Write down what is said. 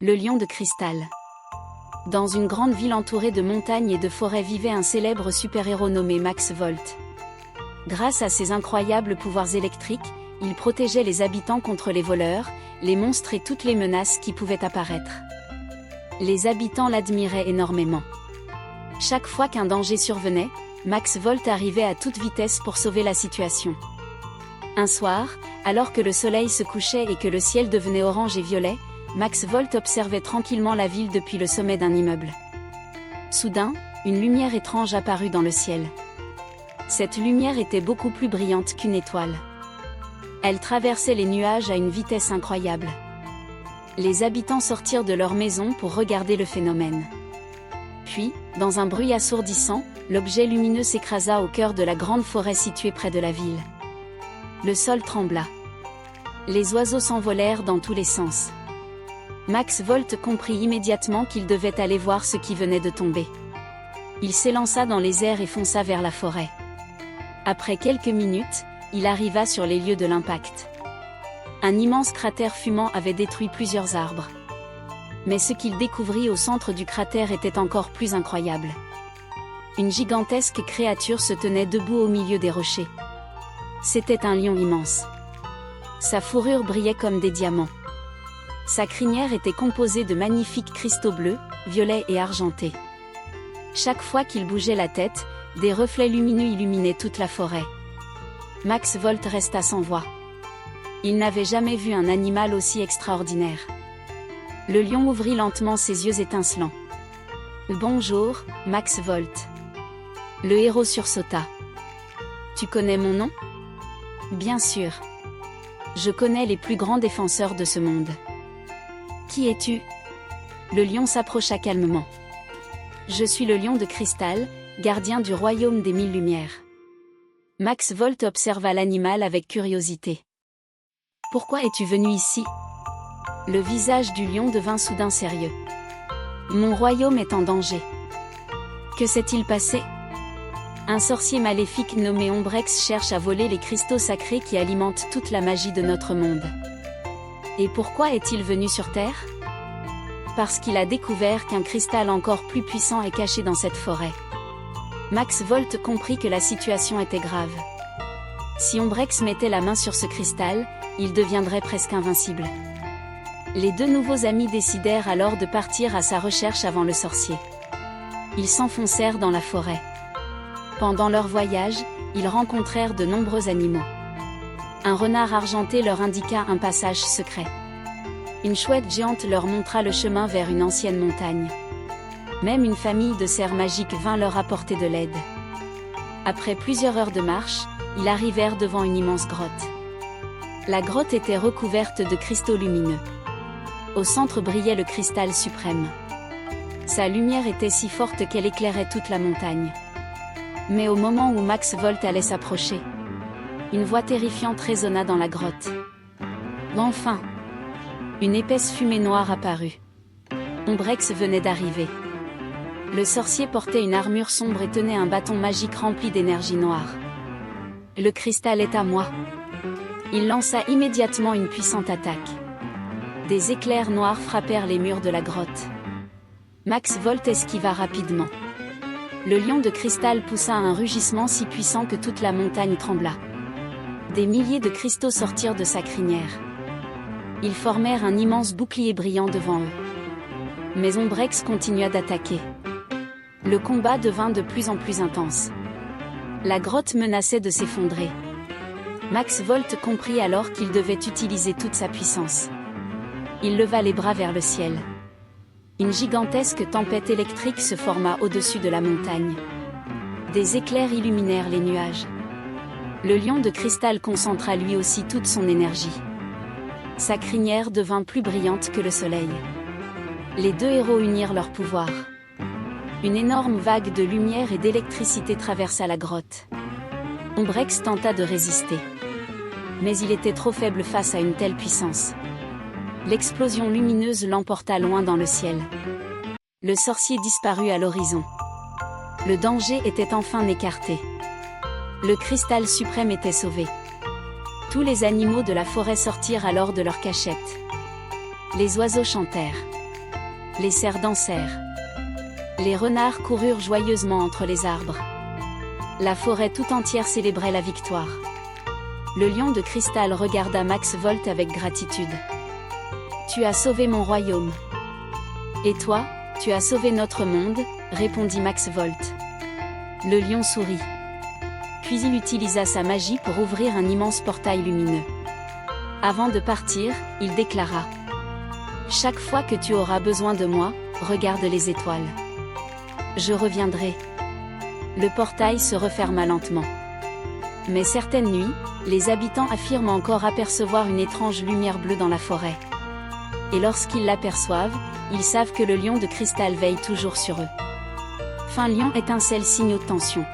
Le lion de cristal. Dans une grande ville entourée de montagnes et de forêts vivait un célèbre super-héros nommé Max Volt. Grâce à ses incroyables pouvoirs électriques, il protégeait les habitants contre les voleurs, les monstres et toutes les menaces qui pouvaient apparaître. Les habitants l'admiraient énormément. Chaque fois qu'un danger survenait, Max Volt arrivait à toute vitesse pour sauver la situation. Un soir, alors que le soleil se couchait et que le ciel devenait orange et violet, Max Volt observait tranquillement la ville depuis le sommet d'un immeuble. Soudain, une lumière étrange apparut dans le ciel. Cette lumière était beaucoup plus brillante qu'une étoile. Elle traversait les nuages à une vitesse incroyable. Les habitants sortirent de leur maison pour regarder le phénomène. Puis, dans un bruit assourdissant, l'objet lumineux s'écrasa au cœur de la grande forêt située près de la ville. Le sol trembla. Les oiseaux s'envolèrent dans tous les sens. Max Volt comprit immédiatement qu'il devait aller voir ce qui venait de tomber. Il s'élança dans les airs et fonça vers la forêt. Après quelques minutes, il arriva sur les lieux de l'impact. Un immense cratère fumant avait détruit plusieurs arbres. Mais ce qu'il découvrit au centre du cratère était encore plus incroyable. Une gigantesque créature se tenait debout au milieu des rochers. C'était un lion immense. Sa fourrure brillait comme des diamants. Sa crinière était composée de magnifiques cristaux bleus, violets et argentés. Chaque fois qu'il bougeait la tête, des reflets lumineux illuminaient toute la forêt. Max Volt resta sans voix. Il n'avait jamais vu un animal aussi extraordinaire. Le lion ouvrit lentement ses yeux étincelants. « Bonjour, Max Volt. » Le héros sursauta. « Tu connais mon nom ? » ?»« Bien sûr. Je connais les plus grands défenseurs de ce monde. » « Qui es-tu » Le lion s'approcha calmement. « Je suis le lion de cristal, gardien du royaume des mille lumières. » Max Volt observa l'animal avec curiosité. « Pourquoi es-tu venu ici ?» Le visage du lion devint soudain sérieux. « Mon royaume est en danger. » « Que s'est-il passé ?» Un sorcier maléfique nommé Ombrex cherche à voler les cristaux sacrés qui alimentent toute la magie de notre monde. Et pourquoi est-il venu sur Terre ? Parce qu'il a découvert qu'un cristal encore plus puissant est caché dans cette forêt. Max Volt comprit que la situation était grave. Si Ombrex mettait la main sur ce cristal, il deviendrait presque invincible. Les deux nouveaux amis décidèrent alors de partir à sa recherche avant le sorcier. Ils s'enfoncèrent dans la forêt. Pendant leur voyage, ils rencontrèrent de nombreux animaux. Un renard argenté leur indiqua un passage secret. Une chouette géante leur montra le chemin vers une ancienne montagne. Même une famille de cerfs magiques vint leur apporter de l'aide. Après plusieurs heures de marche, ils arrivèrent devant une immense grotte. La grotte était recouverte de cristaux lumineux. Au centre brillait le cristal suprême. Sa lumière était si forte qu'elle éclairait toute la montagne. Mais au moment où Max Volt allait s'approcher, une voix terrifiante résonna dans la grotte. Enfin, une épaisse fumée noire apparut. Ombrex venait d'arriver. Le sorcier portait une armure sombre et tenait un bâton magique rempli d'énergie noire. Le cristal est à moi. Il lança immédiatement une puissante attaque. Des éclairs noirs frappèrent les murs de la grotte. Max Volt esquiva rapidement. Le lion de cristal poussa un rugissement si puissant que toute la montagne trembla. Des milliers de cristaux sortirent de sa crinière. Ils formèrent un immense bouclier brillant devant eux. Mais Ombrex continua d'attaquer. Le combat devint de plus en plus intense. La grotte menaçait de s'effondrer. Max Volt comprit alors qu'il devait utiliser toute sa puissance. Il leva les bras vers le ciel. Une gigantesque tempête électrique se forma au-dessus de la montagne. Des éclairs illuminèrent les nuages. Le lion de cristal concentra lui aussi toute son énergie. Sa crinière devint plus brillante que le soleil. Les deux héros unirent leurs pouvoirs. Une énorme vague de lumière et d'électricité traversa la grotte. Ombrex tenta de résister. Mais il était trop faible face à une telle puissance. L'explosion lumineuse l'emporta loin dans le ciel. Le sorcier disparut à l'horizon. Le danger était enfin écarté. Le cristal suprême était sauvé. Tous les animaux de la forêt sortirent alors de leur cachette. Les oiseaux chantèrent. Les cerfs dansèrent. Les renards coururent joyeusement entre les arbres. La forêt tout entière célébrait la victoire. Le lion de cristal regarda Max Volt avec gratitude. « Tu as sauvé mon royaume. »« Et toi, tu as sauvé notre monde », répondit Max Volt. Le lion sourit. Puis il utilisa sa magie pour ouvrir un immense portail lumineux. Avant de partir, il déclara : « Chaque fois que tu auras besoin de moi, regarde les étoiles. Je reviendrai. » Le portail se referma lentement. Mais certaines nuits, les habitants affirment encore apercevoir une étrange lumière bleue dans la forêt. Et lorsqu'ils l'aperçoivent, ils savent que le lion de cristal veille toujours sur eux. Fin. Lion étincelle, signaux de tension.